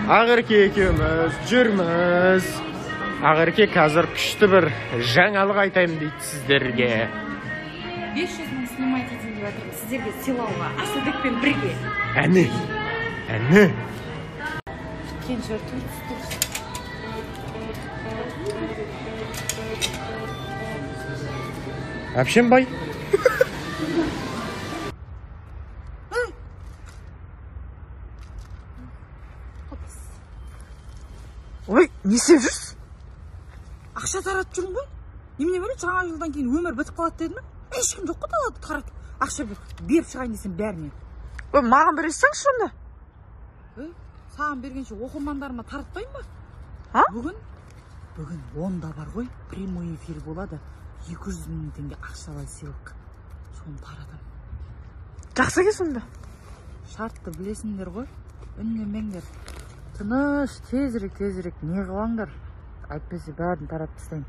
Ақерке екеуміз жүрміз. Ақерке қазір күшті бір жаңалық айтайын дейді сіздерге. 500 мың снимать етейін деп жатырмын сіздерге сыйлауға, Асылбекпен бірге. Әне. Кенже тұр. Әпшембай. Ой, не істеп жүрсіз? Ақша таратып жүрмін ғой. Немене böyle жаңа жылдан кейін өмір бітіп қалады дедім ме? Ешкім жоқ қой далада таратып. Ақша беріп шығайын десем бәріне. Ой, маған бересің сонда? Саған бергенше оқырмандарыма таратпайын ба? Ha? Бүгін 10-да бар ғой, прямой эфир болады. 200 мың теңге ақшалай сыйлық. Соны таратам. Жақсы ке сонда. Шартты білесіңдер ғой. Үнемеңдер. Тыныш, тезірек не қылаңдар. Әйтпесе бәрін таратып тастайын.